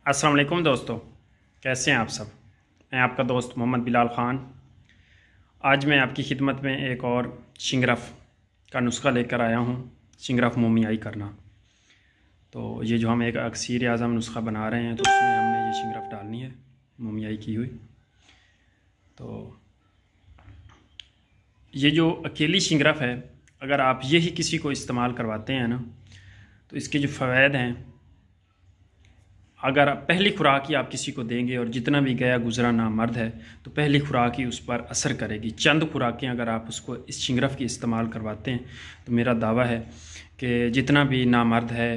अस्सलाम वालेकुम दोस्तों, कैसे हैं आप सब। मैं आपका दोस्त मोहम्मद बिलाल ख़ान। आज मैं आपकी खिदमत में एक और शिंगरफ का नुस्खा लेकर आया हूँ। शिंगरफ मोमियाई करना। तो ये जो हम एक अक्सीर आज़म नुस्खा बना रहे हैं, तो उसमें हमने ये शिंगरफ डालनी है मोमियाई की हुई। तो ये जो अकेली शिंगरफ है, अगर आप यही किसी को इस्तेमाल करवाते हैं ना, तो इसके जो फ़वाइद हैं, अगर पहली खुराक ही आप किसी को देंगे और जितना भी गया गुजरा नामर्द है, तो पहली खुराक ही उस पर असर करेगी। चंद खुराकें अगर आप उसको इस शिंगरफ की इस्तेमाल करवाते हैं, तो मेरा दावा है कि जितना भी नामर्द है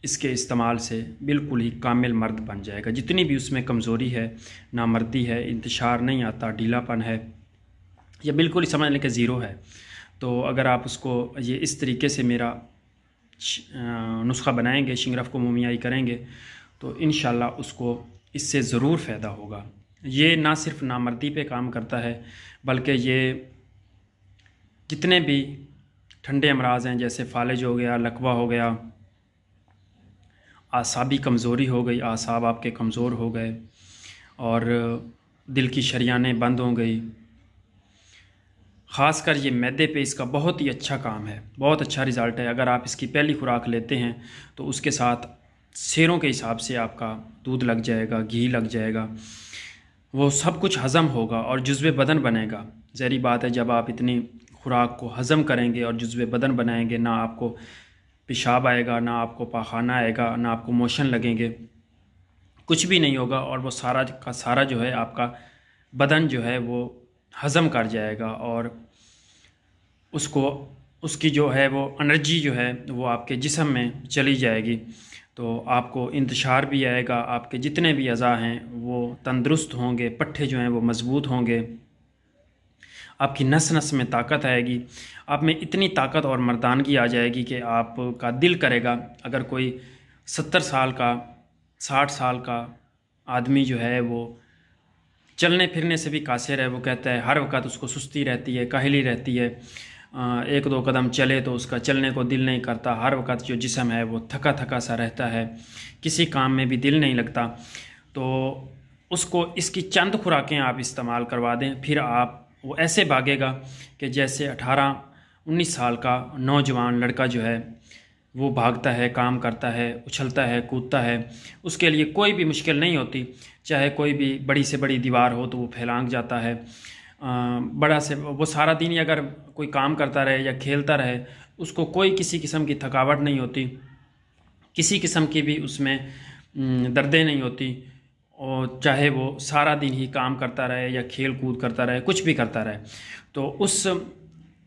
इसके इस्तेमाल से बिल्कुल ही कामिल मर्द बन जाएगा। जितनी भी उसमें कमज़ोरी है, नामर्दी है, इंतशार नहीं आता, ढीलापन है, या बिल्कुल ही समझ लें कि ज़ीरो है, तो अगर आप उसको ये इस तरीके से मेरा नुस्खा बनाएंगे, शिंगरफ को मोमियाई करेंगे, तो इंशाल्लाह उसको इससे ज़रूर फ़ायदा होगा। ये ना सिर्फ नामर्दी पे काम करता है, बल्कि ये जितने भी ठंडे अमराज हैं, जैसे फालिज हो गया, लकवा हो गया, आसाबी कमज़ोरी हो गई, आसाब आपके कमज़ोर हो गए, और दिल की शरियानें बंद हो गई, ख़ासकर ये मैदे पे इसका बहुत ही अच्छा काम है, बहुत अच्छा रिज़ल्ट है। अगर आप इसकी पहली खुराक लेते हैं तो उसके साथ सेरों के हिसाब से आपका दूध लग जाएगा, घी लग जाएगा, वो सब कुछ हज़म होगा और जुज़्वे बदन बनेगा। ज़ाहिर बात है, जब आप इतनी खुराक को हज़म करेंगे और जुज़्वे बदन बनाएंगे, ना आपको पेशाब आएगा, ना आपको पाखाना आएगा, ना आपको मोशन लगेंगे, कुछ भी नहीं होगा, और वो सारा का सारा जो है आपका बदन जो है वो हज़म कर जाएगा, और उसको उसकी जो है वो एनर्जी जो है वो आपके जिस्म में चली जाएगी। तो आपको इंतशार भी आएगा, आपके जितने भी अज़ा हैं वो तंदुरुस्त होंगे, पट्ठे जो हैं वो मज़बूत होंगे, आपकी नस नस में ताकत आएगी, आप में इतनी ताकत और मर्दानगी आ जाएगी कि आपका दिल करेगा, अगर कोई 70 साल का 60 साल का आदमी जो है वो चलने फिरने से भी कासिर है, वो कहता है हर वक्त उसको सुस्ती रहती है, काहली रहती है, एक दो कदम चले तो उसका चलने को दिल नहीं करता, हर वक्त जो जिस्म है वो थका थका सा रहता है, किसी काम में भी दिल नहीं लगता, तो उसको इसकी चंद खुराकें आप इस्तेमाल करवा दें, फिर आप वो ऐसे भागेगा कि जैसे 18-19 साल का नौजवान लड़का जो है वो भागता है, काम करता है, उछलता है, कूदता है। उसके लिए कोई भी मुश्किल नहीं होती, चाहे कोई भी बड़ी से बड़ी दीवार हो तो वो फैलांग जाता है। बड़ा से वो सारा दिन ही अगर कोई काम करता रहे या खेलता रहे, उसको कोई किसी किस्म की थकावट नहीं होती, किसी किस्म की भी उसमें दर्दें नहीं होती, और चाहे वो सारा दिन ही काम करता रहे या खेल कूद करता रहे, कुछ भी करता रहे, तो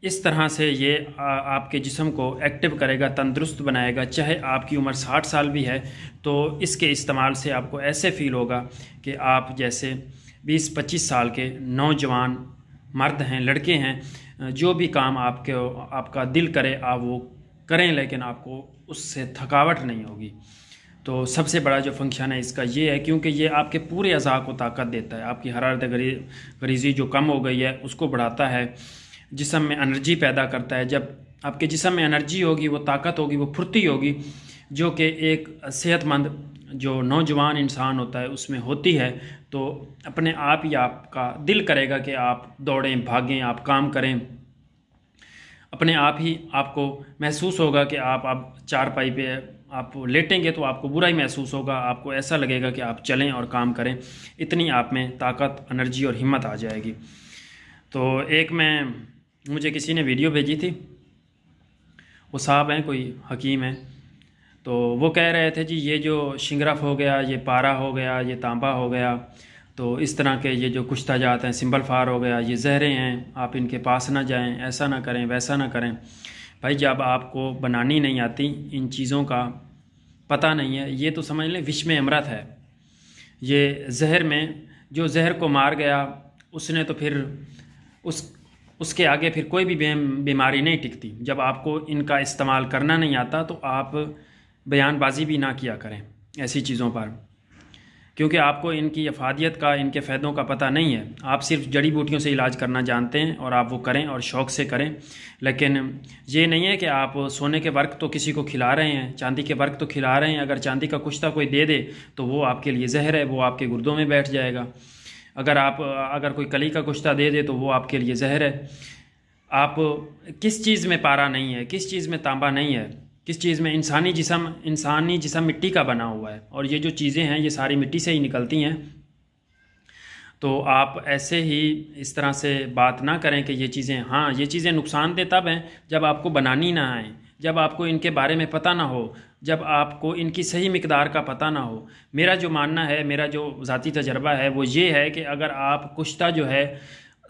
इस तरह से ये आपके जिस्म को एक्टिव करेगा, तंदुरुस्त बनाएगा। चाहे आपकी उम्र 60 साल भी है, तो इसके इस्तेमाल से आपको ऐसे फ़ील होगा कि आप जैसे 20-25 साल के नौजवान मर्द हैं, लड़के हैं। जो भी काम आपका दिल करे आप वो करें, लेकिन आपको उससे थकावट नहीं होगी। तो सबसे बड़ा जो फंक्शन है इसका ये है, क्योंकि ये आपके पूरे अज़ा को ताकत देता है, आपकी हरारत गरीज़ी जो कम हो गई है उसको बढ़ाता है, जिस्म में एनर्जी पैदा करता है। जब आपके जिस्म में एनर्जी होगी, वो ताकत होगी, वो फुर्ती होगी, जो कि एक सेहतमंद जो नौजवान इंसान होता है उसमें होती है, तो अपने आप ही आपका दिल करेगा कि आप दौड़ें, भागें, आप काम करें। अपने आप ही आपको महसूस होगा कि आप अब चारपाई पे आप लेटेंगे तो आपको बुरा ही महसूस होगा, आपको ऐसा लगेगा कि आप चलें और काम करें, इतनी आप में ताकत, एनर्जी और हिम्मत आ जाएगी। तो मुझे किसी ने वीडियो भेजी थी, वो साहब हैं, कोई हकीम हैं, तो वो कह रहे थे जी ये जो शिंगरफ हो गया, ये पारा हो गया, ये तांबा हो गया, तो इस तरह के ये जो कुश्ता जात हैं, सिंबल फार हो गया, ये जहरें हैं, आप इनके पास ना जाएं, ऐसा ना करें, वैसा ना करें। भाई जब आपको बनानी नहीं आती, इन चीज़ों का पता नहीं है, ये तो समझ लें विष में अमृत है। ये जहर में जो जहर को मार गया, उसने तो फिर उसके आगे फिर कोई भी बीमारी नहीं टिकती। जब आपको इनका इस्तेमाल करना नहीं आता तो आप बयानबाजी भी ना किया करें ऐसी चीज़ों पर, क्योंकि आपको इनकी अफादियत का, इनके फ़ायदों का पता नहीं है। आप सिर्फ जड़ी बूटियों से इलाज करना जानते हैं और आप वो करें और शौक़ से करें। लेकिन ये नहीं है कि आप सोने के वर्क तो किसी को खिला रहे हैं, चांदी के वर्क तो खिला रहे हैं। अगर चांदी का कुश्ता कोई दे दे तो वो आपके लिए जहर है, वो आपके गुर्दों में बैठ जाएगा। अगर कोई कली का कुश्ता दे दे तो वो आपके लिए जहर है। आप किस चीज़ में पारा नहीं है, किस चीज़ में तांबा नहीं है, किस चीज़ में इंसानी जिस्म मिट्टी का बना हुआ है और ये जो चीज़ें हैं ये सारी मिट्टी से ही निकलती हैं। तो आप ऐसे ही इस तरह से बात ना करें कि ये चीज़ें, हाँ ये चीज़ें नुकसानदेह तब हैं जब आपको बनानी ना आए, जब आपको इनके बारे में पता ना हो, जब आपको इनकी सही मिकदार का पता ना हो। मेरा जो मानना है, मेरा जो ज़ाती तजर्बा है वो ये है कि अगर आप कुश्ता जो है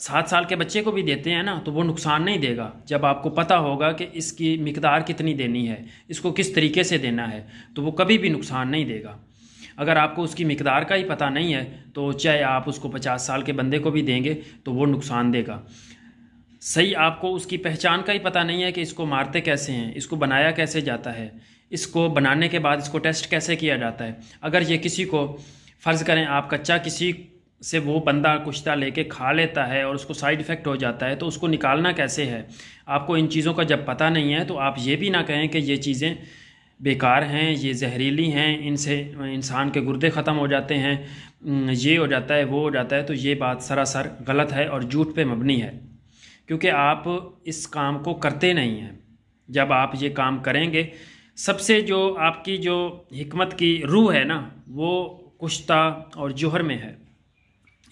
7 साल के बच्चे को भी देते हैं ना तो वो नुकसान नहीं देगा, जब आपको पता होगा कि इसकी मिकदार कितनी देनी है, इसको किस तरीके से देना है, तो वो कभी भी नुकसान नहीं देगा। अगर आपको उसकी मिकदार का ही पता नहीं है तो चाहे आप उसको 50 साल के बंदे को भी देंगे तो वो नुकसान देगा। सही आपको उसकी पहचान का ही पता नहीं है कि इसको मारते कैसे हैं, इसको बनाया कैसे जाता है, इसको बनाने के बाद इसको टेस्ट कैसे किया जाता है। अगर ये किसी को, फ़र्ज़ करें आप कच्चा किसी से वो बंदा कुश्ता लेके खा लेता है और उसको साइड इफ़ेक्ट हो जाता है तो उसको निकालना कैसे है। आपको इन चीज़ों का जब पता नहीं है तो आप ये भी ना कहें कि ये चीज़ें बेकार हैं, ये जहरीली हैं, इनसे इंसान के गुर्दे ख़त्म हो जाते हैं, ये हो जाता है, वो हो जाता है। तो ये बात सरासर गलत है और झूठ पे मबनी है, क्योंकि आप इस काम को करते नहीं हैं। जब आप ये काम करेंगे, सबसे जो आपकी जो हिकमत की रूह है ना वो कुश्ता और जोहर में है,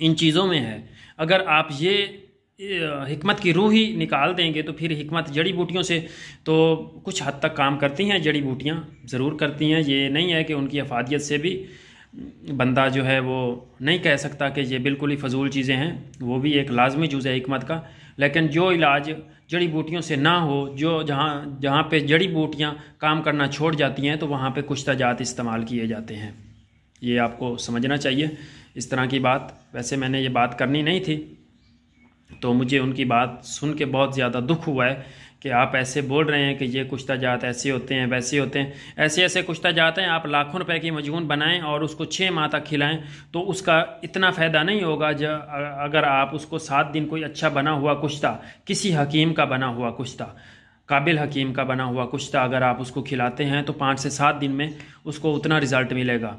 इन चीज़ों में है। अगर आप ये हिकमत की रूह ही निकाल देंगे तो फिर हिकमत जड़ी बूटियों से तो कुछ हद तक काम करती हैं, जड़ी बूटियाँ ज़रूर करती हैं। ये नहीं है कि उनकी अफादियत से भी बंदा जो है वो नहीं कह सकता कि ये बिल्कुल ही फजूल चीज़ें हैं, वो भी एक लाजमी जुज़ है हिकमत का। लेकिन जो इलाज जड़ी बूटियों से ना हो, जो जहाँ पे जड़ी बूटियाँ काम करना छोड़ जाती हैं तो वहाँ पे कुश्ता जात इस्तेमाल किए जाते हैं। ये आपको समझना चाहिए इस तरह की बात। वैसे मैंने ये बात करनी नहीं थी, तो मुझे उनकी बात सुन के बहुत ज़्यादा दुख हुआ है कि आप ऐसे बोल रहे हैं कि ये कुश्ता जात ऐसे होते हैं, वैसे होते हैं। ऐसे ऐसे कुश्ता जात हैं, आप लाखों रुपए की मजगून बनाएं और उसको 6 माह तक खिलाएं तो उसका इतना फ़ायदा नहीं होगा अगर आप उसको 7 दिन कोई अच्छा बना हुआ कुश्ता, किसी हकीम का बना हुआ कुश्ता, काबिल हकीम का बना हुआ कुश्ता अगर आप उसको खिलाते हैं तो 5 से 7 दिन में उसको उतना रिज़ल्ट मिलेगा,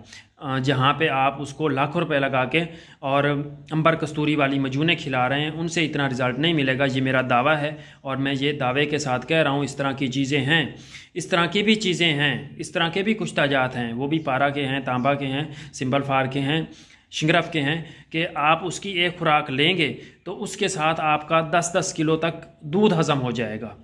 जहाँ पे आप उसको लाखों रुपए लगा के और अंबर कस्तूरी वाली मजूने खिला रहे हैं, उनसे इतना रिज़ल्ट नहीं मिलेगा। ये मेरा दावा है और मैं ये दावे के साथ कह रहा हूँ। इस तरह की चीज़ें हैं, इस तरह की भी चीज़ें हैं, इस तरह के भी कुश्ता जात हैं, वो भी पारा के हैं, तांबा के हैं, सिंबल फार के हैं, शिंगरफ के हैं, कि आप उसकी एक खुराक लेंगे तो उसके साथ आपका 10-10 किलो तक दूध हज़म हो जाएगा,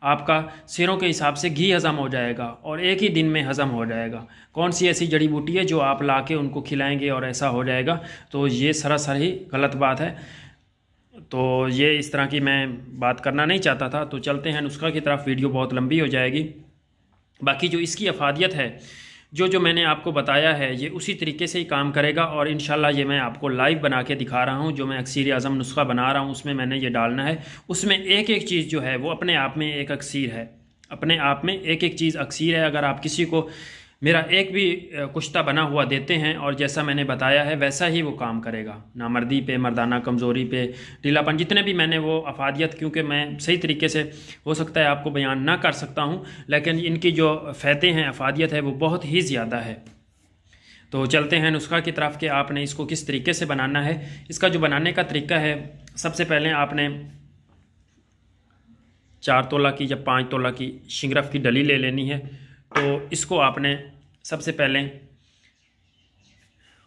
आपका सिरों के हिसाब से घी हज़म हो जाएगा और एक ही दिन में हज़म हो जाएगा। कौन सी ऐसी जड़ी बूटी है जो आप लाके उनको खिलाएंगे और ऐसा हो जाएगा? तो ये सरासर ही गलत बात है। तो ये इस तरह की मैं बात करना नहीं चाहता था। तो चलते हैं नुस्खा की तरफ, वीडियो बहुत लंबी हो जाएगी। बाकी जो इसकी अफादियत है, जो मैंने आपको बताया है, ये उसी तरीके से ही काम करेगा और इंशाल्लाह ये मैं आपको लाइव बना के दिखा रहा हूँ। जो मैं अक्सीर आज़म नुस्खा बना रहा हूँ उसमें मैंने ये डालना है। उसमें एक एक चीज़ जो है वो अपने आप में एक अक्सीर है, अपने आप में एक एक चीज़ अक्सीर है। अगर आप किसी को मेरा एक भी कुश्ता बना हुआ देते हैं और जैसा मैंने बताया है वैसा ही वो काम करेगा। नामर्दी पे, मर्दाना कमज़ोरी पे, ढीलापन, जितने भी मैंने वो अफादियत, क्योंकि मैं सही तरीके से हो सकता है आपको बयान ना कर सकता हूँ, लेकिन इनकी जो फ़ायदे हैं, अफादियत है, वो बहुत ही ज़्यादा है। तो चलते हैं नुस्खा की तरफ कि आपने इसको किस तरीके से बनाना है। इसका जो बनाने का तरीका है, सबसे पहले आपने 4 तोला की या 5 तोला की शिंगरफ की डली ले लेनी है। तो इसको आपने सबसे पहले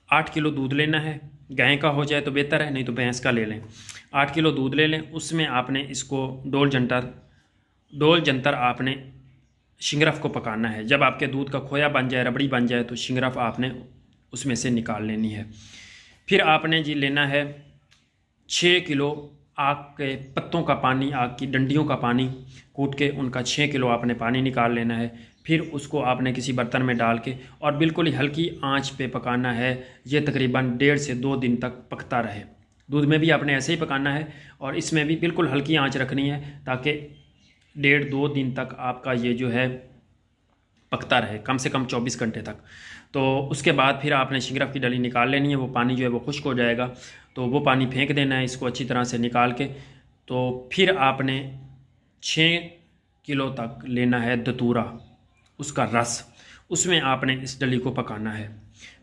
8 किलो दूध लेना है। गाय का हो जाए तो बेहतर है, नहीं तो भैंस का ले लें। 8 किलो दूध ले लें, उसमें आपने इसको डोल जंतर आपने शिंगरफ को पकाना है। जब आपके दूध का खोया बन जाए, रबड़ी बन जाए, तो शिंगरफ आपने उसमें से निकाल लेनी है। फिर आपने जी लेना है 6 किलो आग के पत्तों का पानी, आग की डंडियों का पानी कूट के उनका 6 किलो आपने पानी निकाल लेना है। फिर उसको आपने किसी बर्तन में डाल के और बिल्कुल ही हल्की आंच पे पकाना है। ये तकरीबन 1.5 से 2 दिन तक पकता रहे। दूध में भी आपने ऐसे ही पकाना है और इसमें भी बिल्कुल हल्की आंच रखनी है ताकि 1.5-2 दिन तक आपका ये जो है पकता रहे कम से कम 24 घंटे तक। तो उसके बाद फिर आपने शिंगराफ की डली निकाल लेनी है। वो पानी जो है वो खुश्क हो जाएगा, तो वो पानी फेंक देना है इसको अच्छी तरह से निकाल के। तो फिर आपने 6 किलो तक लेना है दतूरा, उसका रस, उसमें आपने इस डली को पकाना है।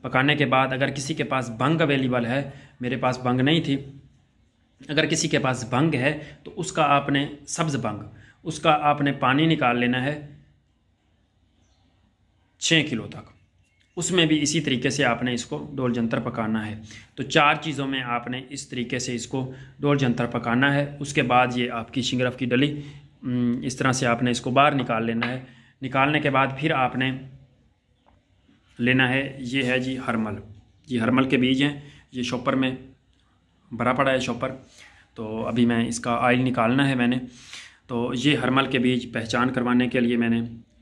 पकाने के बाद अगर किसी के पास भंग अवेलेबल है, मेरे पास भंग नहीं थी, अगर किसी के पास भंग है तो उसका आपने सब्ज़ भंग, उसका आपने पानी निकाल लेना है 6 किलो तक। उसमें भी इसी तरीके से आपने इसको डोल जंतर पकाना है। तो 4 चीज़ों में आपने इस तरीके से इसको डोल जंतर पकाना है। उसके बाद ये आपकी शिंगराफ की डली इस तरह से आपने इसको बाहर निकाल लेना है। निकालने के बाद फिर आपने लेना है, ये है जी हरमल, ये हरमल के बीज हैं, ये शॉपर में भरा पड़ा है शॉपर। तो अभी मैं इसका ऑयल निकालना है मैंने। तो ये हरमल के बीज पहचान करवाने के लिए मैंने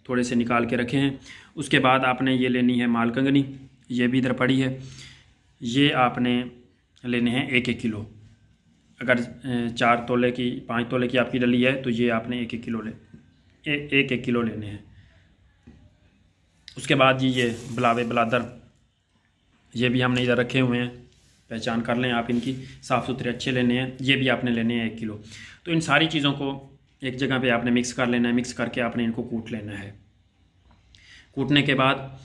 थोड़े से निकाल के रखे हैं। उसके बाद आपने ये लेनी है मालकंगनी, ये भी इधर पड़ी है, ये आपने लेने हैं 1-1 किलो। अगर 4 तोले की 5 तोले की आपकी डली है तो ये आपने 1-1 किलो 1-1 किलो लेने हैं। उसके बाद जी ये बुलावे बुलादर, ये भी हमने इधर रखे हुए हैं, पहचान कर लें आप इनकी, साफ़ सुथरे अच्छे लेने हैं। ये भी आपने लेने हैं 1 किलो। तो इन सारी चीज़ों को एक जगह पे आपने मिक्स कर लेना है। मिक्स करके आपने इनको कूट लेना है। कूटने के बाद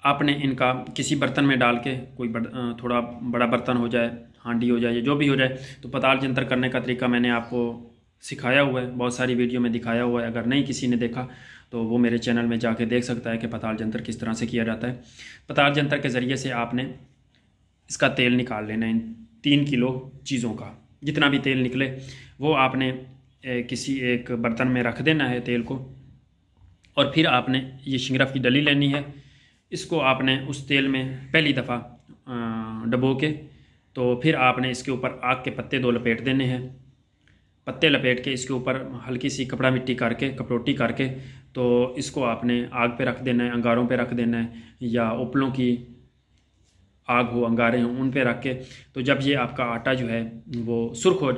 आपने इनका किसी बर्तन में डाल के, कोई थोड़ा बड़ा बर्तन हो जाए, हांडी हो जाए, जो भी हो जाए। तो पताल जंतर करने का तरीका मैंने आपको सिखाया हुआ है, बहुत सारी वीडियो में दिखाया हुआ है। अगर नहीं किसी ने देखा तो वो मेरे चैनल में जाके देख सकता है कि पताल जंतर किस तरह से किया जाता है। पताल जंतर के ज़रिए से आपने इसका तेल निकाल लेना है। इन 3 किलो चीज़ों का जितना भी तेल निकले वो आपने किसी एक बर्तन में रख देना है तेल को। और फिर आपने ये शिंगराफ की डली लेनी है, इसको आपने उस तेल में पहली दफ़ा डबो के, तो फिर आपने इसके ऊपर आग के पत्ते 2 लपेट देने हैं। पत्ते लपेट के इसके ऊपर हल्की सी कपड़ा मिट्टी करके, कपड़ोटी करके, तो इसको आपने आग पे रख देना है, अंगारों पे रख देना है, या उपलों की आग हो, अंगारे हों, उन पे रख के। तो जब ये आपका आटा जो है वो सुर्ख हो,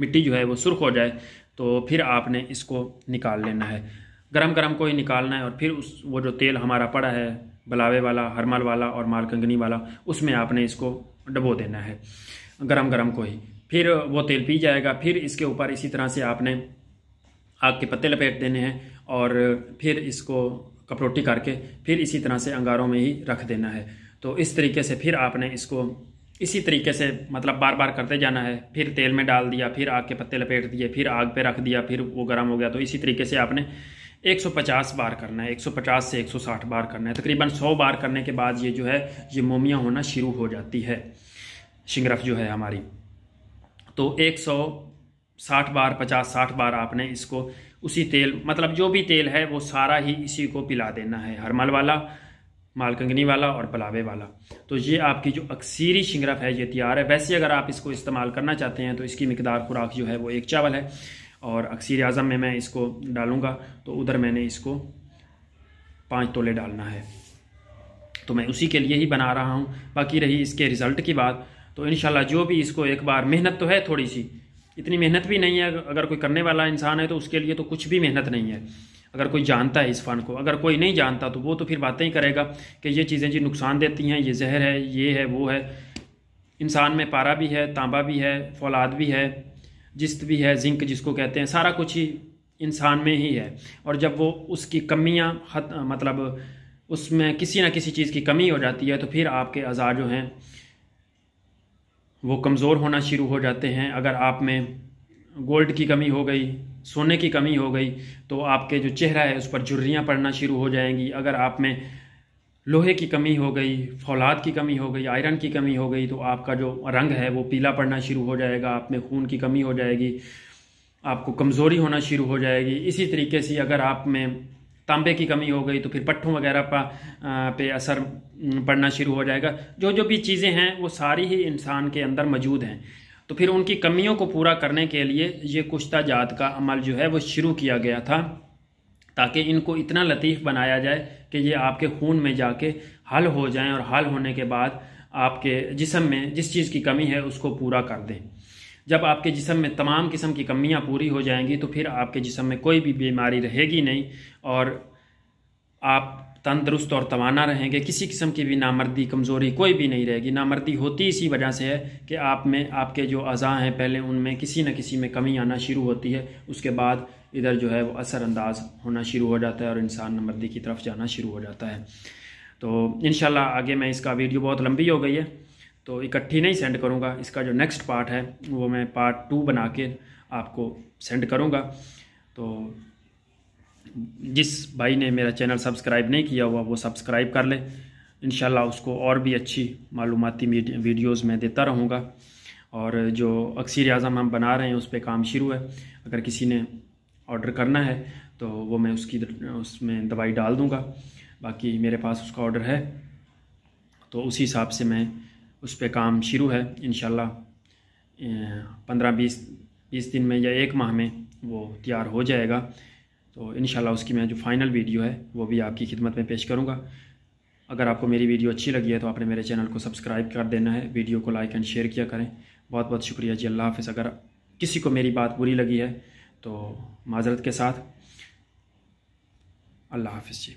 मिट्टी जो है वो सुर्ख हो जाए, तो फिर आपने इसको निकाल लेना है। गरम गरम को ही निकालना है। और फिर वो जो तेल हमारा पड़ा है बलावे वाला, हरमल वाला और मालकंगनी वाला, उसमें आपने इसको डबो देना है गरम गरम को ही। फिर वो तेल पी जाएगा। फिर इसके ऊपर इसी तरह से आपने आग के पत्ते लपेट देने हैं और फिर इसको कपड़ोटी करके फिर इसी तरह से अंगारों में ही रख देना है। तो इस तरीके से फिर आपने इसको इसी तरीके से मतलब बार बार करते जाना है। फिर तेल में डाल दिया, फिर आग के पत्ते लपेट दिए, फिर आग पे रख दिया, फिर वो गर्म हो गया। तो इसी तरीके से आपने 150 बार करना है, 150 से 160 बार करना है। तकरीबन 100 बार करने के बाद ये जो है ये मोमियाँ होना शुरू हो जाती है शिंगराफ जो है हमारी। तो 160 बार 50-60 बार आपने इसको उसी तेल, मतलब जो भी तेल है वो सारा ही इसी को पिला देना है, हरमल वाला, मालकंगनी वाला और बलावे वाला। तो ये आपकी जो अक्सीरी शिंगराफ है ये तैयार है। वैसे अगर आप इसको इस्तेमाल करना चाहते हैं तो इसकी मिकदार खुराक जो है वो 1 चावल है। और अक्सीर आज़म में मैं इसको डालूँगा तो उधर मैंने इसको 5 तोले डालना है, तो मैं उसी के लिए ही बना रहा हूँ। बाकी रही इसके रिज़ल्ट की बात, तो इंशाल्लाह जो भी इसको एक बार, मेहनत तो है थोड़ी सी, इतनी मेहनत भी नहीं है। अगर कोई करने वाला इंसान है तो उसके लिए तो कुछ भी मेहनत नहीं है, अगर कोई जानता है इस फ़न को। अगर कोई नहीं जानता तो वो तो फिर बातें ही करेगा कि ये चीज़ें जी नुकसान देती हैं, ये जहर है, ये है, वो है। इंसान में पारा भी है, तांबा भी है, फौलाद भी है, जिस्त भी है, जिंक जिसको कहते हैं, सारा कुछ ही इंसान में ही है। और जब वो उसकी कमियां मतलब उसमें किसी ना किसी चीज़ की कमी हो जाती है तो फिर आपके अज़ा जो हैं वो कमज़ोर होना शुरू हो जाते हैं। अगर आप में गोल्ड की कमी हो गई, सोने की कमी हो गई, तो आपके जो चेहरा है उस पर झुर्रियाँ पड़ना शुरू हो जाएंगी। अगर आप में लोहे की कमी हो गई, फौलाद की कमी हो गई, आयरन की कमी हो गई, तो आपका जो रंग है वो पीला पड़ना शुरू हो जाएगा। आप में खून की कमी हो जाएगी, आपको कमज़ोरी होना शुरू हो जाएगी। इसी तरीके से अगर आप में तांबे की कमी हो गई तो फिर पट्ठों वगैरह पे असर पड़ना शुरू हो जाएगा। जो जो भी चीज़ें हैं वो सारी ही इंसान के अंदर मौजूद हैं। तो फिर उनकी कमियों को पूरा करने के लिए ये कुश्ता जात का अमल जो है वो शुरू किया गया था, ताकि इनको इतना लतीफ़ बनाया जाए कि ये आपके खून में जाके हल हो जाएं और हल होने के बाद आपके जिस्म में जिस चीज़ की कमी है उसको पूरा कर दें। जब आपके जिस्म में तमाम किस्म की कमियां पूरी हो जाएंगी तो फिर आपके जिस्म में कोई भी बीमारी रहेगी नहीं और आप तंदुरुस्त और तवाना रहेंगे, किसी किस्म की भी नामर्दी कमज़ोरी कोई भी नहीं रहेगी। नामर्दी होती इसी वजह से है कि आप में आपके जो अज़ा हैं पहले उनमें किसी न किसी में कमी आना शुरू होती है, उसके बाद इधर जो है वो असरअंदाज होना शुरू हो जाता है और इंसान नामर्दी की तरफ जाना शुरू हो जाता है। तो इंशाल्लाह आगे मैं इसका वीडियो बहुत लंबी हो गई है तो इकट्ठी नहीं सेंड करूँगा, इसका जो नेक्स्ट पार्ट है वो मैं पार्ट 2 बना के आपको सेंड करूँगा। तो जिस भाई ने मेरा चैनल सब्सक्राइब नहीं किया हुआ वो सब्सक्राइब कर ले, इंशाल्लाह उसको और भी अच्छी मालूमाती वीडियोज़ में देता रहूँगा। और जो अक्सर आज़म हम बना रहे हैं उस पर काम शुरू है, अगर किसी ने ऑर्डर करना है तो वो मैं उसमें दवाई डाल दूँगा। बाकी मेरे पास उसका ऑर्डर है तो उसी हिसाब से मैं उस पर काम शुरू है। इंशाल्लाह 15-20 दिन में या 1 माह में वो तैयार हो जाएगा। तो इंशाल्लाह उसकी मैं जो फाइनल वीडियो है वो भी आपकी खिदमत में पेश करूँगा। अगर आपको मेरी वीडियो अच्छी लगी है तो आपने मेरे चैनल को सब्सक्राइब कर देना है, वीडियो को लाइक एंड शेयर किया करें। बहुत बहुत शुक्रिया जी। अल्लाह हाफ़िज़। अगर किसी को मेरी बात बुरी लगी है तो माज़रत के साथ, अल्लाह हाफ़िज़ जी।